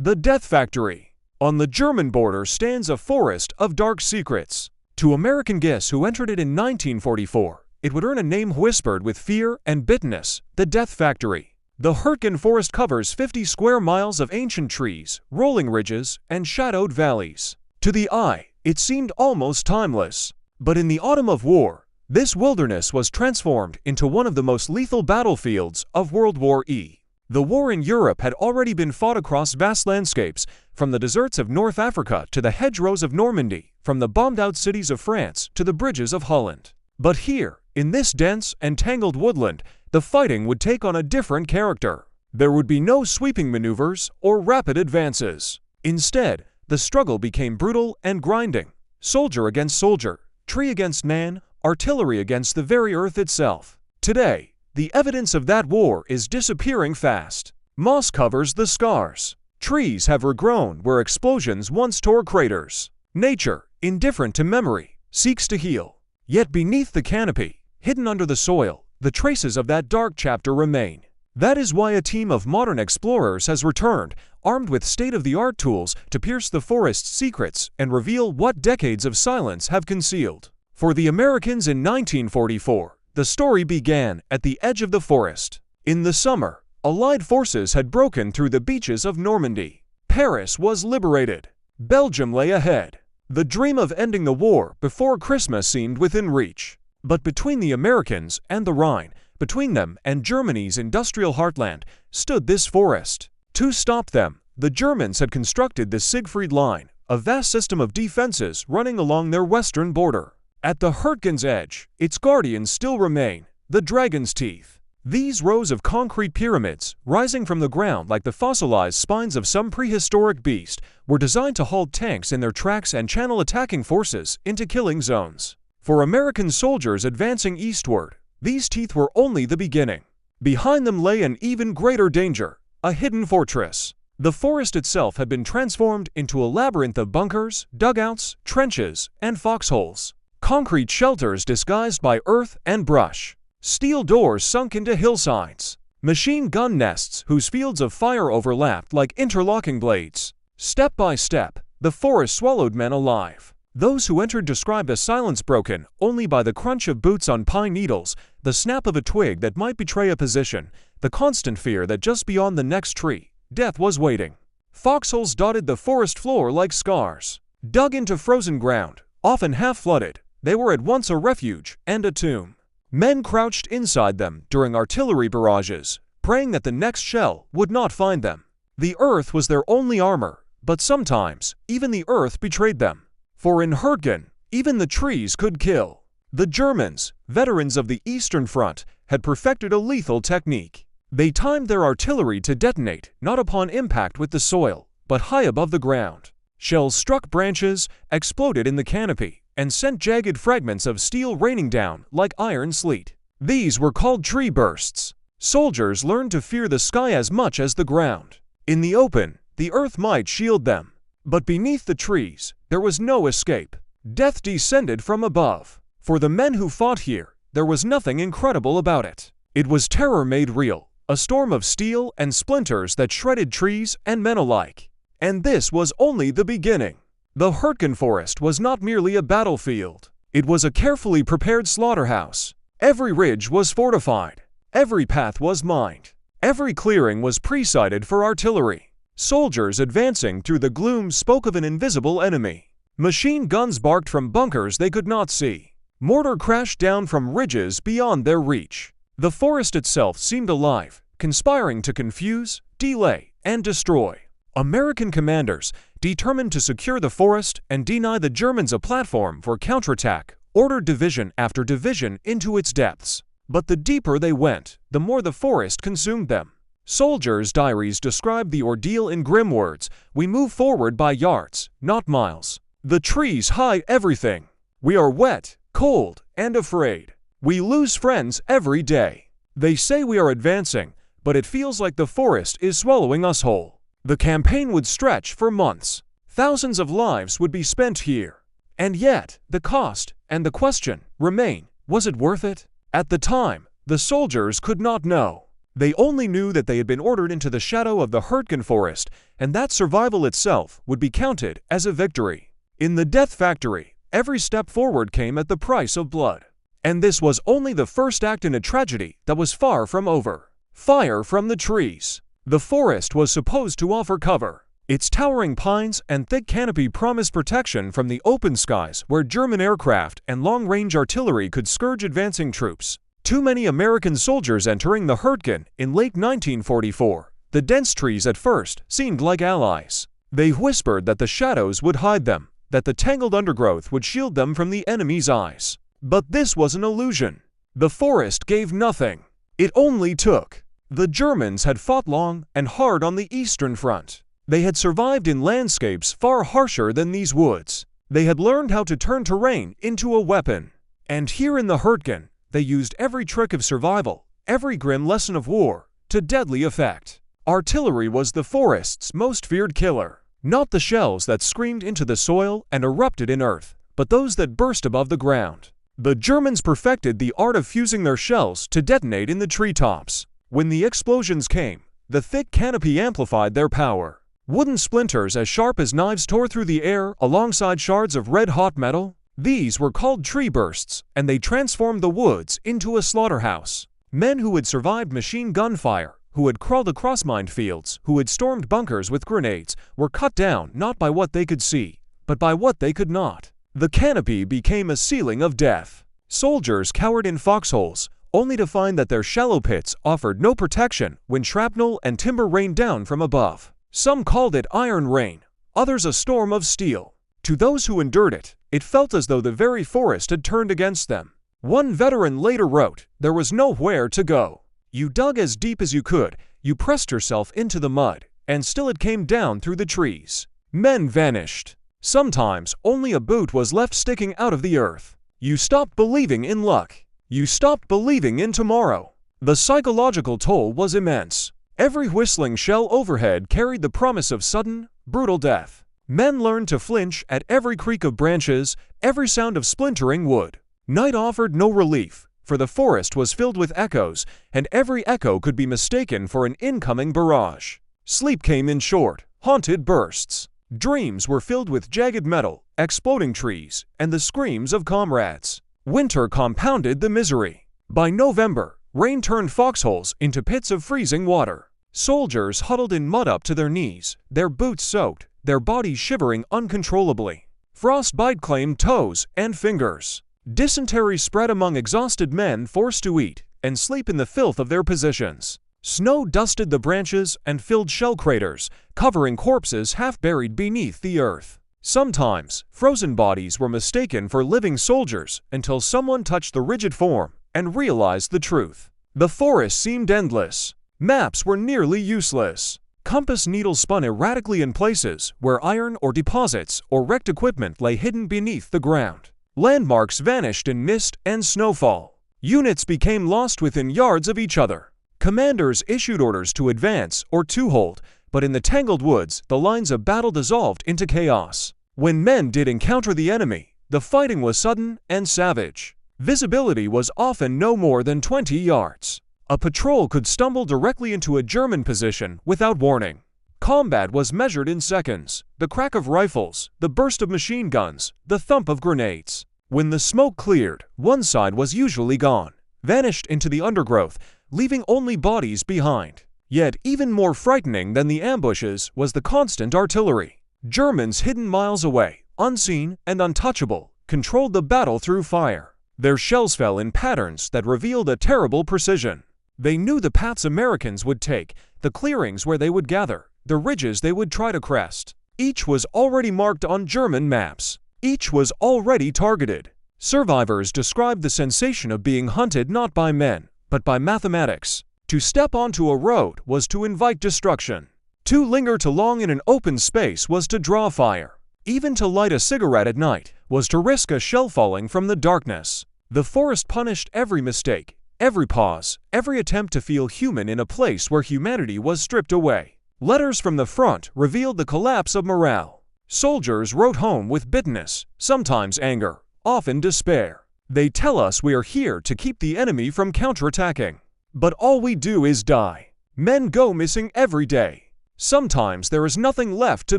The Death Factory. On the German border stands a forest of dark secrets. To American guests who entered it in 1944, it would earn a name whispered with fear and bitterness: the Death Factory. The Hürtgen Forest covers 50 square miles of ancient trees, rolling ridges, and shadowed valleys. To the eye, it seemed almost timeless. But in the autumn of war, this wilderness was transformed into one of the most lethal battlefields of WWII. The war in Europe had already been fought across vast landscapes, from the deserts of North Africa to the hedgerows of Normandy, from the bombed-out cities of France to the bridges of Holland. But here, in this dense and tangled woodland, the fighting would take on a different character. There would be no sweeping maneuvers or rapid advances. Instead, the struggle became brutal and grinding. Soldier against soldier, tree against man, artillery against the very earth itself. Today, the evidence of that war is disappearing fast. Moss covers the scars. Trees have regrown where explosions once tore craters. Nature, indifferent to memory, seeks to heal. Yet beneath the canopy, hidden under the soil, the traces of that dark chapter remain. That is why a team of modern explorers has returned, armed with state-of-the-art tools to pierce the forest's secrets and reveal what decades of silence have concealed. For the Americans in 1944, the story began at the edge of the forest. In the summer, Allied forces had broken through the beaches of Normandy. Paris was liberated. Belgium lay ahead. The dream of ending the war before Christmas seemed within reach. But between the Americans and the Rhine, between them and Germany's industrial heartland, stood this forest. To stop them, the Germans had constructed the Siegfried Line, a vast system of defenses running along their western border. At the Hürtgen's edge, its guardians still remain, the Dragon's Teeth. These rows of concrete pyramids, rising from the ground like the fossilized spines of some prehistoric beast, were designed to halt tanks in their tracks and channel attacking forces into killing zones. For American soldiers advancing eastward, these teeth were only the beginning. Behind them lay an even greater danger, a hidden fortress. The forest itself had been transformed into a labyrinth of bunkers, dugouts, trenches, and foxholes. Concrete shelters disguised by earth and brush. Steel doors sunk into hillsides. Machine gun nests whose fields of fire overlapped like interlocking blades. Step by step, the forest swallowed men alive. Those who entered described a silence broken only by the crunch of boots on pine needles, the snap of a twig that might betray a position, the constant fear that just beyond the next tree, death was waiting. Foxholes dotted the forest floor like scars. Dug into frozen ground, often half-flooded, they were at once a refuge and a tomb. Men crouched inside them during artillery barrages, praying that the next shell would not find them. The earth was their only armor, but sometimes even the earth betrayed them. For in Hürtgen, even the trees could kill. The Germans, veterans of the Eastern Front, had perfected a lethal technique. They timed their artillery to detonate not upon impact with the soil, but high above the ground. Shells struck branches, exploded in the canopy, and sent jagged fragments of steel raining down like iron sleet. These were called tree bursts. Soldiers learned to fear the sky as much as the ground. In the open, the earth might shield them. But beneath the trees, there was no escape. Death descended from above. For the men who fought here, there was nothing incredible about it. It was terror made real, a storm of steel and splinters that shredded trees and men alike. And this was only the beginning. The Hürtgen Forest was not merely a battlefield. It was a carefully prepared slaughterhouse. Every ridge was fortified. Every path was mined. Every clearing was pre-sighted for artillery. Soldiers advancing through the gloom spoke of an invisible enemy. Machine guns barked from bunkers they could not see. Mortar crashed down from ridges beyond their reach. The forest itself seemed alive, conspiring to confuse, delay, and destroy. American commanders, determined to secure the forest and deny the Germans a platform for counterattack, ordered division after division into its depths. But the deeper they went, the more the forest consumed them. Soldiers' diaries describe the ordeal in grim words: "We move forward by yards, not miles. The trees hide everything. We are wet, cold, and afraid. We lose friends every day. They say we are advancing, but it feels like the forest is swallowing us whole." The campaign would stretch for months. Thousands of lives would be spent here. And yet, the cost and the question remain: was it worth it? At the time, the soldiers could not know. They only knew that they had been ordered into the shadow of the Hürtgen Forest, and that survival itself would be counted as a victory. In the death factory, every step forward came at the price of blood. And this was only the first act in a tragedy that was far from over. Fire from the trees. The forest was supposed to offer cover. Its towering pines and thick canopy promised protection from the open skies where German aircraft and long-range artillery could scourge advancing troops. Too many American soldiers entering the Hürtgen in late 1944. The dense trees at first seemed like allies. They whispered that the shadows would hide them, that the tangled undergrowth would shield them from the enemy's eyes. But this was an illusion. The forest gave nothing. It only took. The Germans had fought long and hard on the Eastern Front. They had survived in landscapes far harsher than these woods. They had learned how to turn terrain into a weapon. And here in the Hürtgen, they used every trick of survival, every grim lesson of war, to deadly effect. Artillery was the forest's most feared killer. Not the shells that screamed into the soil and erupted in earth, but those that burst above the ground. The Germans perfected the art of fusing their shells to detonate in the treetops. When the explosions came, the thick canopy amplified their power. Wooden splinters as sharp as knives tore through the air alongside shards of red-hot metal. These were called tree bursts, and they transformed the woods into a slaughterhouse. Men who had survived machine gun fire, who had crawled across minefields, who had stormed bunkers with grenades, were cut down not by what they could see, but by what they could not. The canopy became a ceiling of death. Soldiers cowered in foxholes, only to find that their shallow pits offered no protection when shrapnel and timber rained down from above. Some called it iron rain, others a storm of steel. To those who endured it, it felt as though the very forest had turned against them. One veteran later wrote, "There was nowhere to go. You dug as deep as you could, you pressed yourself into the mud, and still it came down through the trees. Men vanished. Sometimes only a boot was left sticking out of the earth. You stopped believing in luck. You stopped believing in tomorrow." The psychological toll was immense. Every whistling shell overhead carried the promise of sudden, brutal death. Men learned to flinch at every creak of branches, every sound of splintering wood. Night offered no relief, for the forest was filled with echoes, and every echo could be mistaken for an incoming barrage. Sleep came in short, haunted bursts. Dreams were filled with jagged metal, exploding trees, and the screams of comrades. Winter compounded the misery. By November, rain turned foxholes into pits of freezing water. Soldiers huddled in mud up to their knees, their boots soaked, their bodies shivering uncontrollably. Frostbite claimed toes and fingers. Dysentery spread among exhausted men forced to eat and sleep in the filth of their positions. Snow dusted the branches and filled shell craters, covering corpses half buried beneath the earth. Sometimes, frozen bodies were mistaken for living soldiers until someone touched the rigid form and realized the truth. The forest seemed endless. Maps were nearly useless. Compass needles spun erratically in places where iron ore deposits or wrecked equipment lay hidden beneath the ground. Landmarks vanished in mist and snowfall. Units became lost within yards of each other. Commanders issued orders to advance or to hold, but in the tangled woods, the lines of battle dissolved into chaos. When men did encounter the enemy, the fighting was sudden and savage. Visibility was often no more than 20 yards. A patrol could stumble directly into a German position without warning. Combat was measured in seconds. The crack of rifles, the burst of machine guns, the thump of grenades. When the smoke cleared, one side was usually gone, vanished into the undergrowth, leaving only bodies behind. Yet even more frightening than the ambushes was the constant artillery. Germans hidden miles away, unseen and untouchable, controlled the battle through fire. Their shells fell in patterns that revealed a terrible precision. They knew the paths Americans would take, the clearings where they would gather, the ridges they would try to crest. Each was already marked on German maps. Each was already targeted. Survivors described the sensation of being hunted not by men, but by mathematics. To step onto a road was to invite destruction. To linger too long in an open space was to draw fire. Even to light a cigarette at night was to risk a shell falling from the darkness. The forest punished every mistake, every pause, every attempt to feel human in a place where humanity was stripped away. Letters from the front revealed the collapse of morale. Soldiers wrote home with bitterness, sometimes anger, often despair. They tell us we are here to keep the enemy from counterattacking. But all we do is die. Men go missing every day. Sometimes there is nothing left to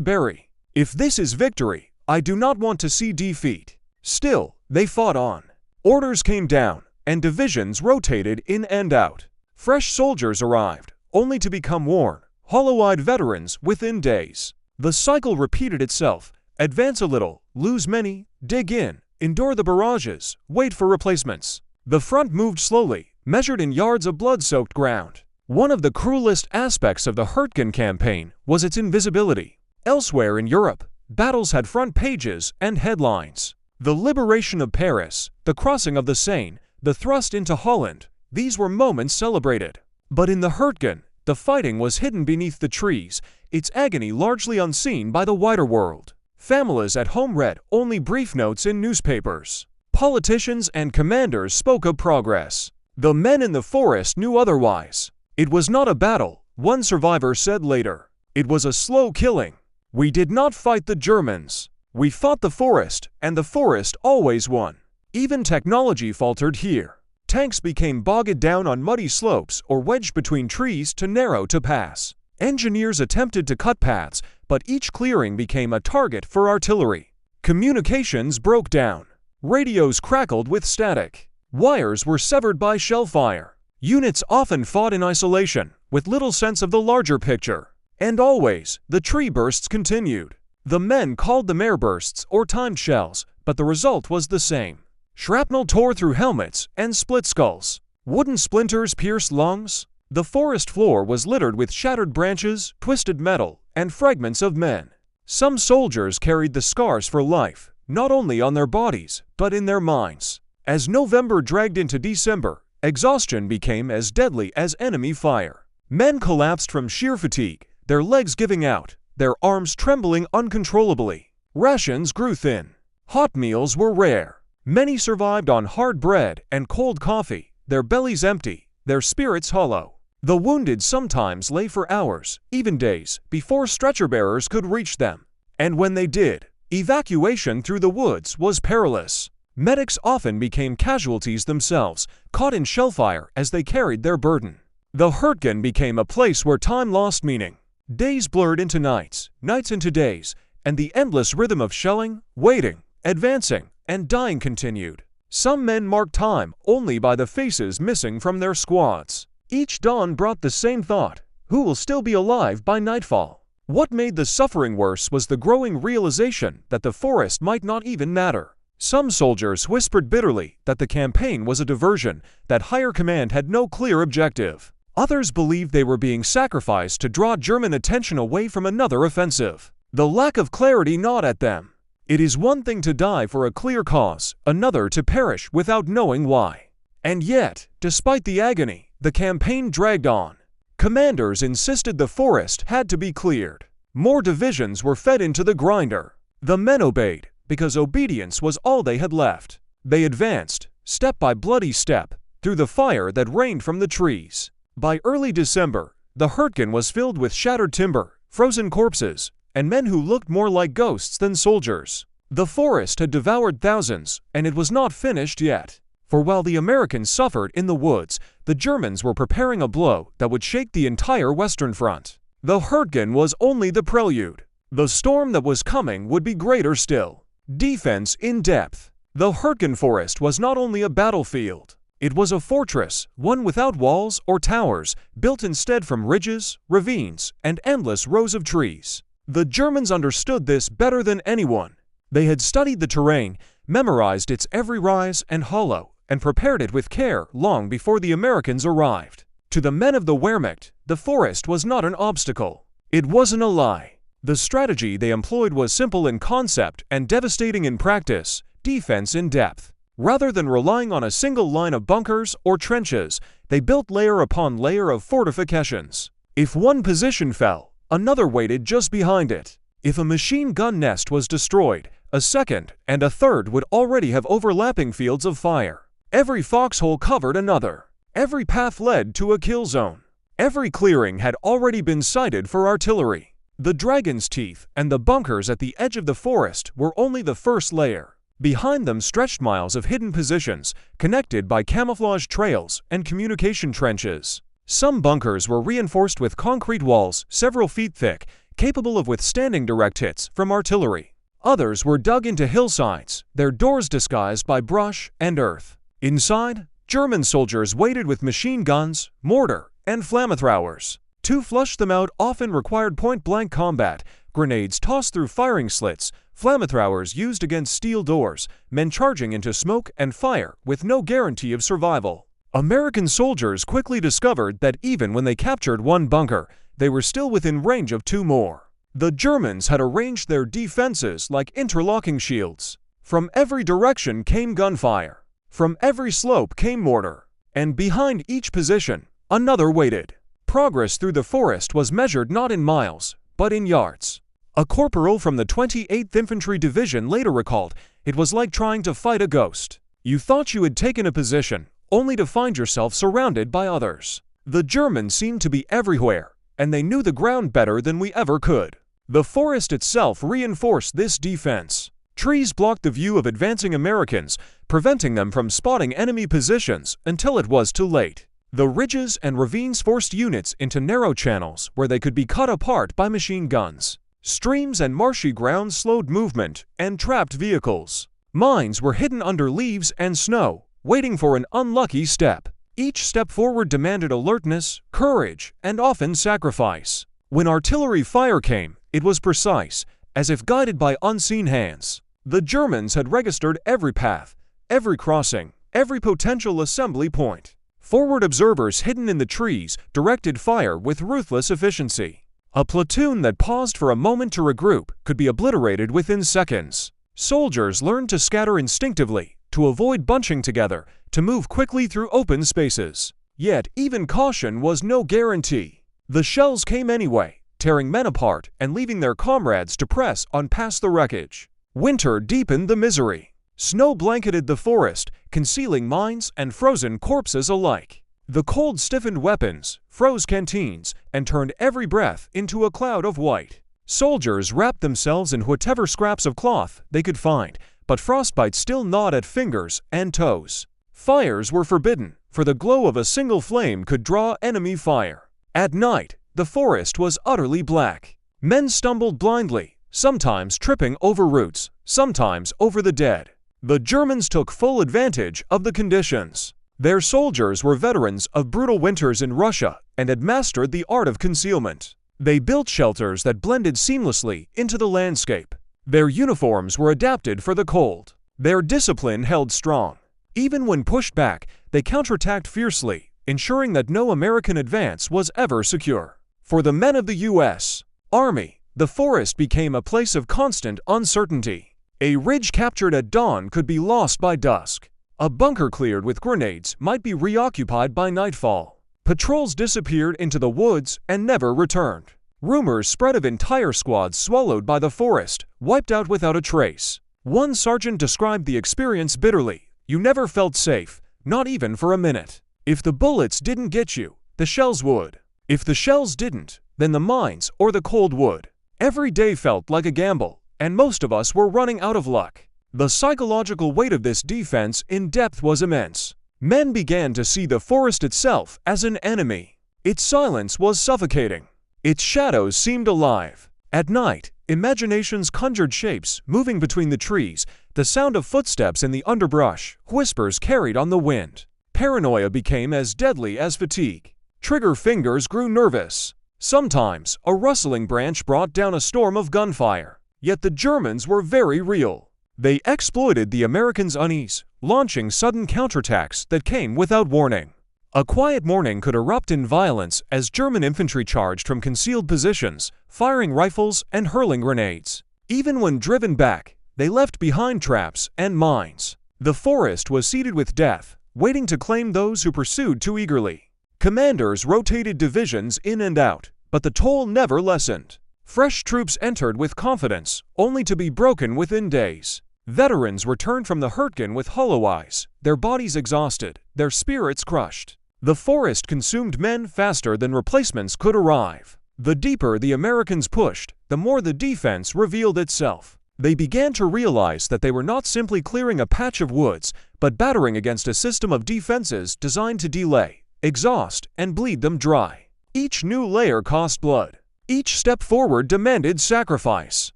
bury. If this is victory, I do not want to see defeat." Still, they fought on. Orders came down, and divisions rotated in and out. Fresh soldiers arrived, only to become worn, hollow-eyed veterans within days. The cycle repeated itself: advance a little, lose many, dig in, endure the barrages, wait for replacements. The front moved slowly, measured in yards of blood-soaked ground. One of the cruelest aspects of the Hürtgen campaign was its invisibility. Elsewhere in Europe, battles had front pages and headlines. The liberation of Paris, the crossing of the Seine, the thrust into Holland, these were moments celebrated. But in the Hürtgen, the fighting was hidden beneath the trees, its agony largely unseen by the wider world. Families at home read only brief notes in newspapers. Politicians and commanders spoke of progress. The men in the forest knew otherwise. "It was not a battle," one survivor said later. "It was a slow killing. We did not fight the Germans. We fought the forest, and the forest always won." Even technology faltered here. Tanks became bogged down on muddy slopes or wedged between trees too narrow to pass. Engineers attempted to cut paths, but each clearing became a target for artillery. Communications broke down. Radios crackled with static. Wires were severed by shell fire. Units often fought in isolation, with little sense of the larger picture. And always, the tree bursts continued. The men called them air bursts or timed shells, but the result was the same. Shrapnel tore through helmets and split skulls. Wooden splinters pierced lungs. The forest floor was littered with shattered branches, twisted metal, and fragments of men. Some soldiers carried the scars for life, not only on their bodies, but in their minds. As November dragged into December, exhaustion became as deadly as enemy fire. Men collapsed from sheer fatigue, their legs giving out, their arms trembling uncontrollably. Rations grew thin. Hot meals were rare. Many survived on hard bread and cold coffee, their bellies empty, their spirits hollow. The wounded sometimes lay for hours, even days, before stretcher-bearers could reach them. And when they did, evacuation through the woods was perilous. Medics often became casualties themselves, caught in shellfire as they carried their burden. The Hürtgen became a place where time lost meaning. Days blurred into nights, nights into days, and the endless rhythm of shelling, waiting, advancing, and dying continued. Some men marked time only by the faces missing from their squads. Each dawn brought the same thought: who will still be alive by nightfall? What made the suffering worse was the growing realization that the forest might not even matter. Some soldiers whispered bitterly that the campaign was a diversion, that higher command had no clear objective. Others believed they were being sacrificed to draw German attention away from another offensive. The lack of clarity gnawed at them. It is one thing to die for a clear cause, another to perish without knowing why. And yet, despite the agony, the campaign dragged on. Commanders insisted the forest had to be cleared. More divisions were fed into the grinder. The men obeyed, because obedience was all they had left. They advanced, step by bloody step, through the fire that rained from the trees. By early December, the Hürtgen was filled with shattered timber, frozen corpses, and men who looked more like ghosts than soldiers. The forest had devoured thousands, and it was not finished yet. For while the Americans suffered in the woods, the Germans were preparing a blow that would shake the entire Western Front. The Hürtgen was only the prelude. The storm that was coming would be greater still. Defense in depth. The Hürtgen Forest was not only a battlefield. It was a fortress, one without walls or towers, built instead from ridges, ravines, and endless rows of trees. The Germans understood this better than anyone. They had studied the terrain, memorized its every rise and hollow, and prepared it with care long before the Americans arrived. To the men of the Wehrmacht, the forest was not an obstacle. It wasn't a lie. The strategy they employed was simple in concept and devastating in practice: defense in depth. Rather than relying on a single line of bunkers or trenches, they built layer upon layer of fortifications. If one position fell, another waited just behind it. If a machine gun nest was destroyed, a second and a third would already have overlapping fields of fire. Every foxhole covered another. Every path led to a kill zone. Every clearing had already been sighted for artillery. The dragon's teeth and the bunkers at the edge of the forest were only the first layer. Behind them stretched miles of hidden positions, connected by camouflage trails and communication trenches. Some bunkers were reinforced with concrete walls several feet thick, capable of withstanding direct hits from artillery. Others were dug into hillsides, their doors disguised by brush and earth. Inside, German soldiers waited with machine guns, mortar, and flamethrowers. To flush them out often required point-blank combat, grenades tossed through firing slits, flamethrowers used against steel doors, men charging into smoke and fire with no guarantee of survival. American soldiers quickly discovered that even when they captured one bunker, they were still within range of 2 more. The Germans had arranged their defenses like interlocking shields. From every direction came gunfire. From every slope came mortar. And behind each position, another waited. Progress through the forest was measured not in miles, but in yards. A corporal from the 28th Infantry Division later recalled, "It was like trying to fight a ghost. You thought you had taken a position, only to find yourself surrounded by others." The Germans seemed to be everywhere, and they knew the ground better than we ever could. The forest itself reinforced this defense. Trees blocked the view of advancing Americans, preventing them from spotting enemy positions until it was too late. The ridges and ravines forced units into narrow channels where they could be cut apart by machine guns. Streams and marshy ground slowed movement and trapped vehicles. Mines were hidden under leaves and snow, waiting for an unlucky step. Each step forward demanded alertness, courage, and often sacrifice. When artillery fire came, it was precise, as if guided by unseen hands. The Germans had registered every path, every crossing, every potential assembly point. Forward observers hidden in the trees directed fire with ruthless efficiency. A platoon that paused for a moment to regroup could be obliterated within seconds. Soldiers learned to scatter instinctively, to avoid bunching together, to move quickly through open spaces. Yet even caution was no guarantee. The shells came anyway, tearing men apart and leaving their comrades to press on past the wreckage. Winter deepened the misery. Snow blanketed the forest, concealing mines and frozen corpses alike. The cold stiffened weapons, froze canteens, and turned every breath into a cloud of white. Soldiers wrapped themselves in whatever scraps of cloth they could find, but frostbite still gnawed at fingers and toes. Fires were forbidden, for the glow of a single flame could draw enemy fire. At night, the forest was utterly black. Men stumbled blindly, sometimes tripping over roots, sometimes over the dead. The Germans took full advantage of the conditions. Their soldiers were veterans of brutal winters in Russia and had mastered the art of concealment. They built shelters that blended seamlessly into the landscape. Their uniforms were adapted for the cold. Their discipline held strong. Even when pushed back, they counterattacked fiercely, ensuring that no American advance was ever secure. For the men of the U.S. Army, the forest became a place of constant uncertainty. A ridge captured at dawn could be lost by dusk. A bunker cleared with grenades might be reoccupied by nightfall. Patrols disappeared into the woods and never returned. Rumors spread of entire squads swallowed by the forest, wiped out without a trace. One sergeant described the experience bitterly. "You never felt safe, not even for a minute. If the bullets didn't get you, the shells would. If the shells didn't, then the mines or the cold would. Every day felt like a gamble, and most of us were running out of luck." The psychological weight of this defense in depth was immense. Men began to see the forest itself as an enemy. Its silence was suffocating. Its shadows seemed alive. At night, imaginations conjured shapes moving between the trees, the sound of footsteps in the underbrush, whispers carried on the wind. Paranoia became as deadly as fatigue. Trigger fingers grew nervous. Sometimes, a rustling branch brought down a storm of gunfire. Yet the Germans were very real. They exploited the Americans' unease, launching sudden counterattacks that came without warning. A quiet morning could erupt in violence as German infantry charged from concealed positions, firing rifles and hurling grenades. Even when driven back, they left behind traps and mines. The forest was seeded with death, waiting to claim those who pursued too eagerly. Commanders rotated divisions in and out, but the toll never lessened. Fresh troops entered with confidence, only to be broken within days. Veterans returned from the Hürtgen with hollow eyes, their bodies exhausted, their spirits crushed. The forest consumed men faster than replacements could arrive. The deeper the Americans pushed, the more the defense revealed itself. They began to realize that they were not simply clearing a patch of woods, but battering against a system of defenses designed to delay, exhaust, and bleed them dry. Each new layer cost blood. Each step forward demanded sacrifice.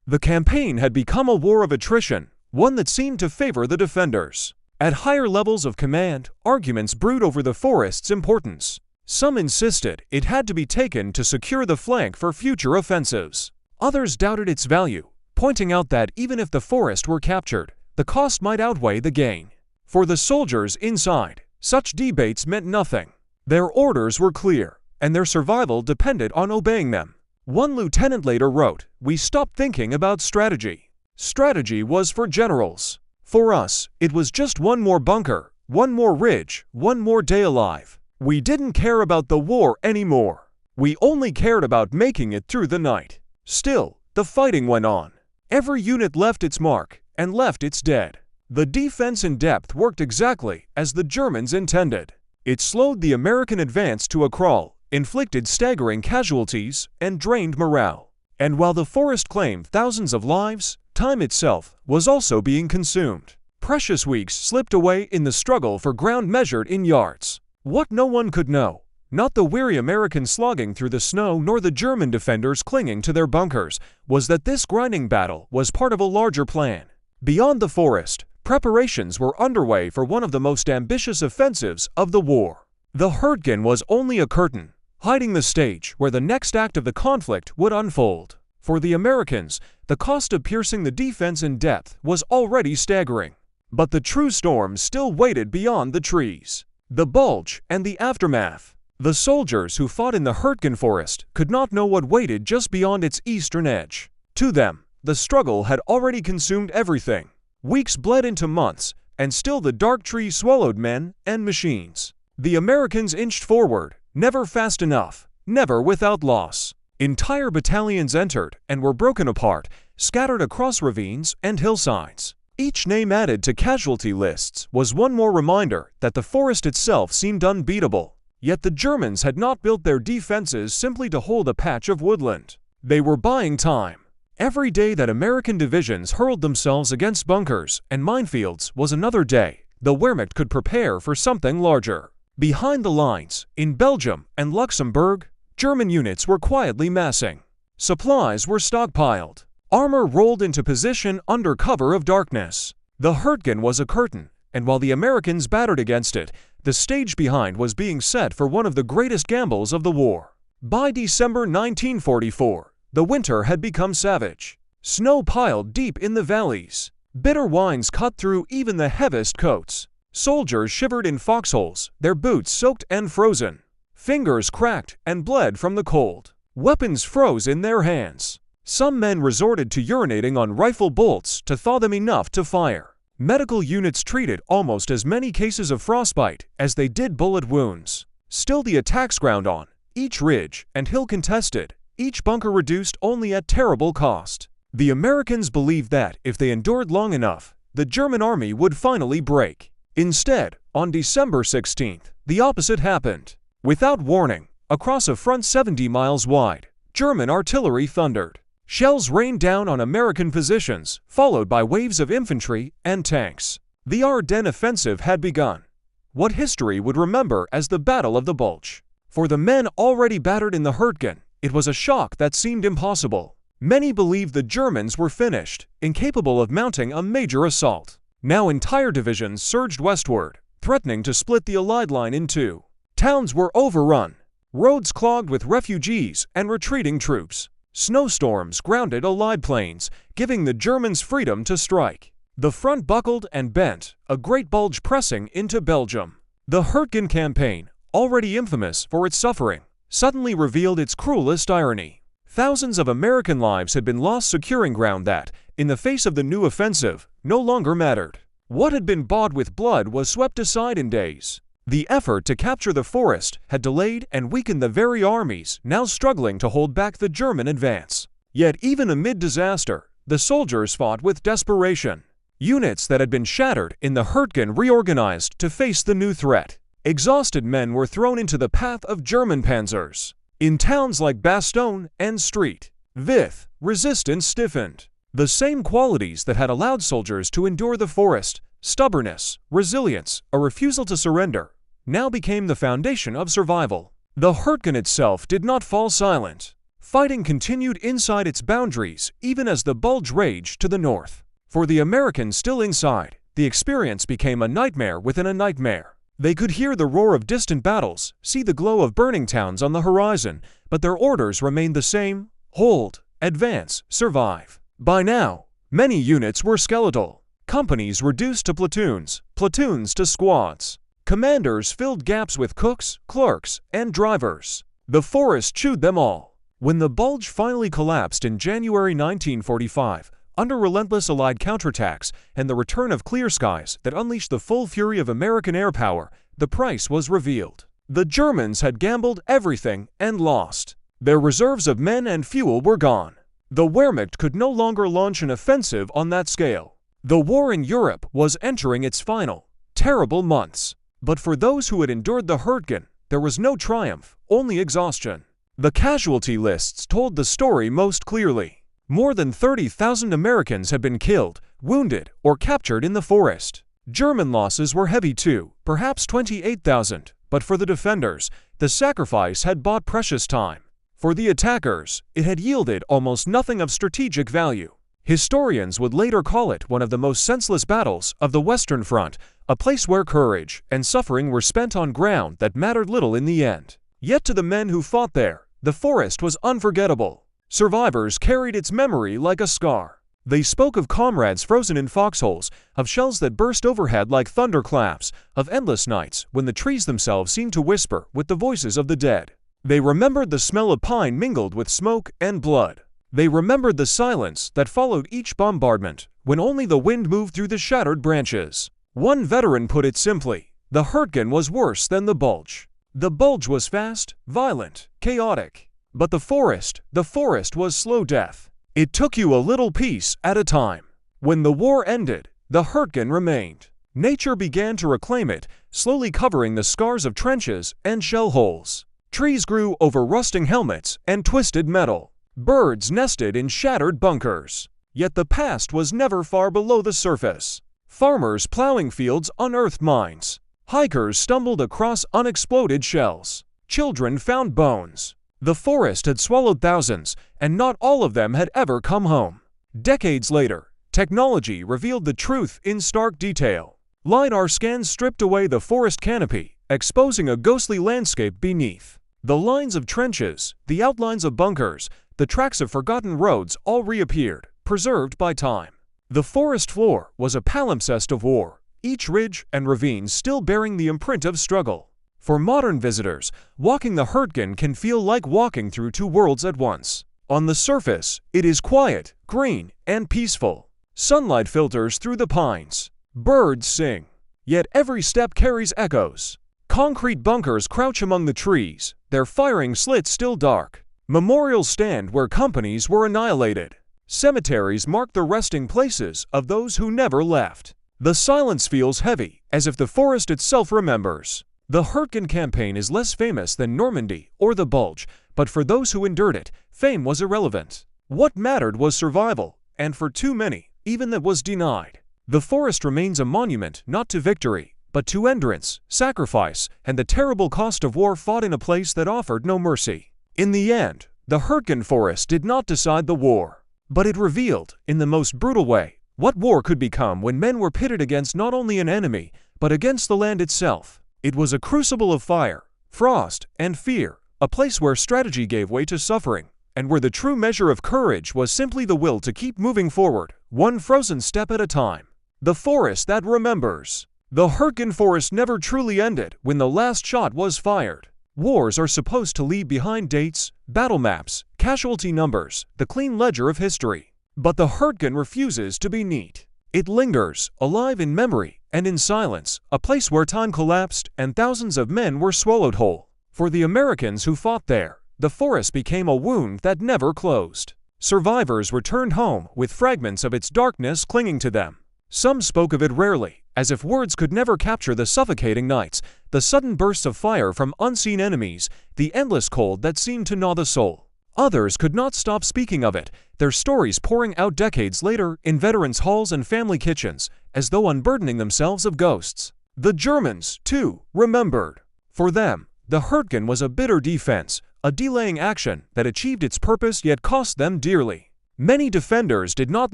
The campaign had become a war of attrition, one that seemed to favor the defenders. At higher levels of command, arguments brewed over the forest's importance. Some insisted it had to be taken to secure the flank for future offensives. Others doubted its value, pointing out that even if the forest were captured, the cost might outweigh the gain. For the soldiers inside, such debates meant nothing. Their orders were clear, and their survival depended on obeying them. One lieutenant later wrote, "We stopped thinking about strategy. Strategy was for generals. For us, it was just one more bunker, one more ridge, one more day alive. We didn't care about the war anymore. We only cared about making it through the night." Still, the fighting went on. Every unit left its mark, and left its dead. The defense in depth worked exactly as the Germans intended. It slowed the American advance to a crawl, inflicted staggering casualties, and drained morale. And while the forest claimed thousands of lives, time itself was also being consumed. Precious weeks slipped away in the struggle for ground measured in yards. What no one could know, not the weary Americans slogging through the snow nor the German defenders clinging to their bunkers, was that this grinding battle was part of a larger plan. Beyond the forest, preparations were underway for one of the most ambitious offensives of the war. The Hürtgen was only a curtain, hiding the stage where the next act of the conflict would unfold. For the Americans, the cost of piercing the defense in depth was already staggering. But the true storm still waited beyond the trees. The bulge and the aftermath. The soldiers who fought in the Hürtgen Forest could not know what waited just beyond its eastern edge. To them, the struggle had already consumed everything. Weeks bled into months, and still the dark tree swallowed men and machines. The Americans inched forward, never fast enough, never without loss. Entire battalions entered and were broken apart, scattered across ravines and hillsides. Each name added to casualty lists was one more reminder that the forest itself seemed unbeatable. Yet the Germans had not built their defenses simply to hold a patch of woodland. They were buying time. Every day that American divisions hurled themselves against bunkers and minefields was another day the Wehrmacht could prepare for something larger. Behind the lines, in Belgium and Luxembourg, German units were quietly massing. Supplies were stockpiled. Armor rolled into position under cover of darkness. The Hürtgen was a curtain, and while the Americans battered against it, the stage behind was being set for one of the greatest gambles of the war. By December 1944, the winter had become savage. Snow piled deep in the valleys. Bitter winds cut through even the heaviest coats. Soldiers shivered in foxholes, their boots soaked and frozen. Fingers cracked and bled from the cold. Weapons froze in their hands. Some men resorted to urinating on rifle bolts to thaw them enough to fire. Medical units treated almost as many cases of frostbite as they did bullet wounds. Still the attacks ground on, each ridge and hill contested, each bunker reduced only at terrible cost. The Americans believed that, if they endured long enough, the German army would finally break. Instead, on December 16th, the opposite happened. Without warning, across a front 70 miles wide, German artillery thundered. Shells rained down on American positions, followed by waves of infantry and tanks. The Ardennes offensive had begun. What history would remember as the Battle of the Bulge. For the men already battered in the Hürtgen, it was a shock that seemed impossible. Many believed the Germans were finished, incapable of mounting a major assault. Now entire divisions surged westward, threatening to split the Allied line in two. Towns were overrun, roads clogged with refugees and retreating troops. Snowstorms grounded Allied planes, giving the Germans freedom to strike. The front buckled and bent, a great bulge pressing into Belgium. The Hürtgen campaign, already infamous for its suffering, suddenly revealed its cruelest irony. Thousands of American lives had been lost securing ground that, in the face of the new offensive, no longer mattered. What had been bought with blood was swept aside in days. The effort to capture the forest had delayed and weakened the very armies now struggling to hold back the German advance. Yet even amid disaster, the soldiers fought with desperation. Units that had been shattered in the Hürtgen reorganized to face the new threat. Exhausted men were thrown into the path of German panzers. In towns like Bastogne and St. Vith, resistance stiffened. The same qualities that had allowed soldiers to endure the forest, stubbornness, resilience, a refusal to surrender, now became the foundation of survival. The Hürtgen itself did not fall silent. Fighting continued inside its boundaries even as the Bulge raged to the north. For the Americans still inside, the experience became a nightmare within a nightmare. They could hear the roar of distant battles, see the glow of burning towns on the horizon, but their orders remained the same: hold, advance, survive. By now, many units were skeletal. Companies reduced to platoons, platoons to squads. Commanders filled gaps with cooks, clerks, and drivers. The forest chewed them all. When the Bulge finally collapsed in January 1945, under relentless Allied counterattacks and the return of clear skies that unleashed the full fury of American air power, the price was revealed. The Germans had gambled everything and lost. Their reserves of men and fuel were gone. The Wehrmacht could no longer launch an offensive on that scale. The war in Europe was entering its final, terrible months. But for those who had endured the Hürtgen, there was no triumph, only exhaustion. The casualty lists told the story most clearly. More than 30,000 Americans had been killed, wounded, or captured in the forest. German losses were heavy too, perhaps 28,000, but for the defenders, the sacrifice had bought precious time. For the attackers, it had yielded almost nothing of strategic value. Historians would later call it one of the most senseless battles of the Western Front, a place where courage and suffering were spent on ground that mattered little in the end. Yet to the men who fought there, the forest was unforgettable. Survivors carried its memory like a scar. They spoke of comrades frozen in foxholes, of shells that burst overhead like thunderclaps, of endless nights when the trees themselves seemed to whisper with the voices of the dead. They remembered the smell of pine mingled with smoke and blood. They remembered the silence that followed each bombardment, when only the wind moved through the shattered branches. One veteran put it simply: the Hürtgen was worse than the Bulge. The Bulge was fast, violent, chaotic. But the forest was slow death. It took you a little piece at a time. When the war ended, the Hürtgen remained. Nature began to reclaim it, slowly covering the scars of trenches and shell holes. Trees grew over rusting helmets and twisted metal. Birds nested in shattered bunkers. Yet the past was never far below the surface. Farmers plowing fields unearthed mines. Hikers stumbled across unexploded shells. Children found bones. The forest had swallowed thousands, and not all of them had ever come home. Decades later, technology revealed the truth in stark detail. LiDAR scans stripped away the forest canopy, exposing a ghostly landscape beneath. The lines of trenches, the outlines of bunkers, the tracks of forgotten roads all reappeared, preserved by time. The forest floor was a palimpsest of war, each ridge and ravine still bearing the imprint of struggle. For modern visitors, walking the Hürtgen can feel like walking through two worlds at once. On the surface, it is quiet, green, and peaceful. Sunlight filters through the pines. Birds sing. Yet every step carries echoes. Concrete bunkers crouch among the trees, their firing slits still dark. Memorials stand where companies were annihilated. Cemeteries mark the resting places of those who never left. The silence feels heavy, as if the forest itself remembers. The Hürtgen campaign is less famous than Normandy or the Bulge, but for those who endured it, fame was irrelevant. What mattered was survival, and for too many, even that was denied. The forest remains a monument not to victory, but to endurance, sacrifice, and the terrible cost of war fought in a place that offered no mercy. In the end, the Hürtgen Forest did not decide the war, but it revealed, in the most brutal way, what war could become when men were pitted against not only an enemy, but against the land itself. It was a crucible of fire, frost, and fear, a place where strategy gave way to suffering, and where the true measure of courage was simply the will to keep moving forward, one frozen step at a time. The forest that remembers. The Hürtgen Forest never truly ended when the last shot was fired. Wars are supposed to leave behind dates, battle maps, casualty numbers, the clean ledger of history. But the Hürtgen refuses to be neat. It lingers, alive in memory and in silence, a place where time collapsed and thousands of men were swallowed whole. For the Americans who fought there, the forest became a wound that never closed. Survivors returned home with fragments of its darkness clinging to them. Some spoke of it rarely, as if words could never capture the suffocating nights, the sudden bursts of fire from unseen enemies, the endless cold that seemed to gnaw the soul. Others could not stop speaking of it, their stories pouring out decades later in veterans' halls and family kitchens, as though unburdening themselves of ghosts. The Germans, too, remembered. For them, the Hürtgen was a bitter defense, a delaying action that achieved its purpose yet cost them dearly. Many defenders did not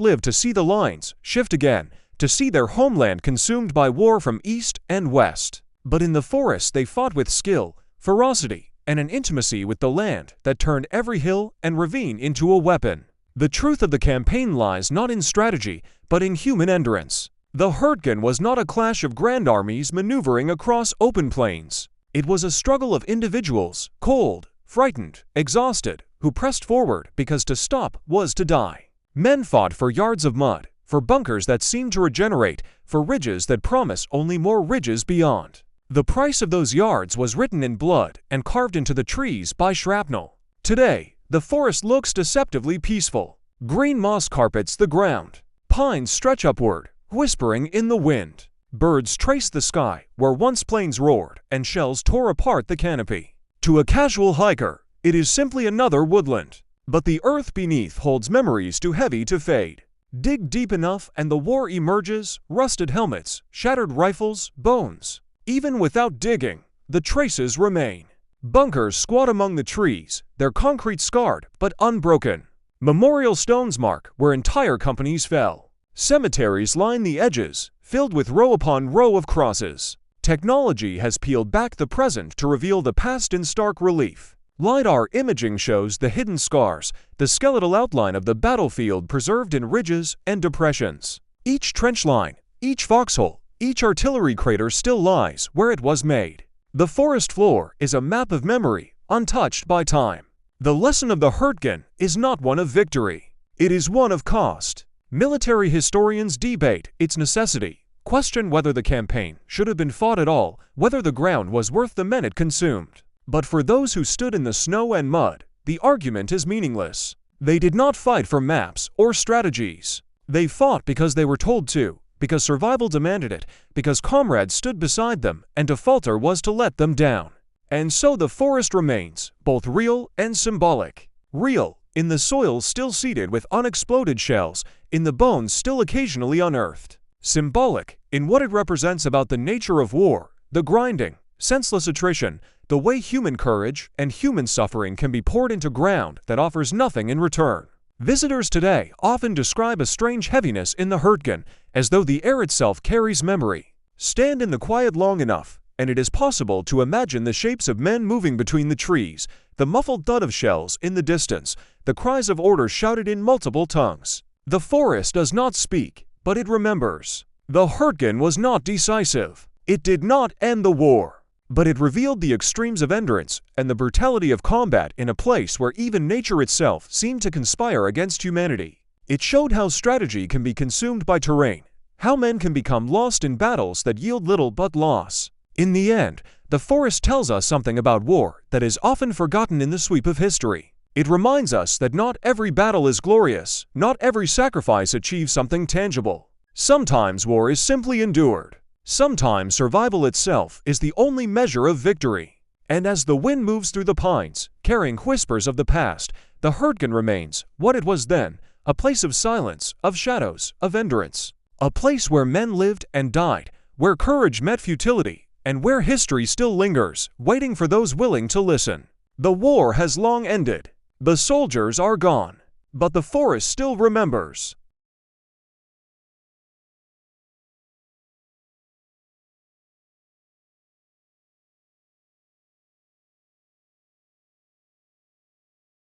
live to see the lines shift again, to see their homeland consumed by war from east and west. But in the forest they fought with skill, ferocity, and an intimacy with the land that turned every hill and ravine into a weapon. The truth of the campaign lies not in strategy, but in human endurance. The Hürtgen was not a clash of grand armies maneuvering across open plains. It was a struggle of individuals, cold, frightened, exhausted, who pressed forward because to stop was to die. Men fought for yards of mud, for bunkers that seemed to regenerate, for ridges that promise only more ridges beyond. The price of those yards was written in blood and carved into the trees by shrapnel. Today, the forest looks deceptively peaceful. Green moss carpets the ground. Pines stretch upward, whispering in the wind. Birds trace the sky where once planes roared and shells tore apart the canopy. To a casual hiker, it is simply another woodland. But the earth beneath holds memories too heavy to fade. Dig deep enough and the war emerges, rusted helmets, shattered rifles, bones. Even without digging, the traces remain. Bunkers squat among the trees, their concrete scarred but unbroken. Memorial stones mark where entire companies fell. Cemeteries line the edges, filled with row upon row of crosses. Technology has peeled back the present to reveal the past in stark relief. LiDAR imaging shows the hidden scars, the skeletal outline of the battlefield preserved in ridges and depressions. Each trench line, each foxhole, each artillery crater still lies where it was made. The forest floor is a map of memory, untouched by time. The lesson of the Hürtgen is not one of victory. It is one of cost. Military historians debate its necessity, question whether the campaign should have been fought at all, whether the ground was worth the men it consumed. But for those who stood in the snow and mud, the argument is meaningless. They did not fight for maps or strategies. They fought because they were told to, because survival demanded it, because comrades stood beside them, and to falter was to let them down. And so the forest remains, both real and symbolic. Real, in the soil still seeded with unexploded shells, in the bones still occasionally unearthed. Symbolic, in what it represents about the nature of war, the grinding, senseless attrition, the way human courage and human suffering can be poured into ground that offers nothing in return. Visitors today often describe a strange heaviness in the Hürtgen, as though the air itself carries memory. Stand in the quiet long enough, and it is possible to imagine the shapes of men moving between the trees, the muffled thud of shells in the distance, the cries of orders shouted in multiple tongues. The forest does not speak, but it remembers. The Hürtgen was not decisive. It did not end the war. But it revealed the extremes of endurance and the brutality of combat in a place where even nature itself seemed to conspire against humanity. It showed how strategy can be consumed by terrain, how men can become lost in battles that yield little but loss. In the end, the forest tells us something about war that is often forgotten in the sweep of history. It reminds us that not every battle is glorious, not every sacrifice achieves something tangible. Sometimes war is simply endured. Sometimes survival itself is the only measure of victory. And as the wind moves through the pines, carrying whispers of the past, the Hürtgen remains, what it was then, a place of silence, of shadows, of endurance. A place where men lived and died, where courage met futility, and where history still lingers, waiting for those willing to listen. The war has long ended. The soldiers are gone. But the forest still remembers.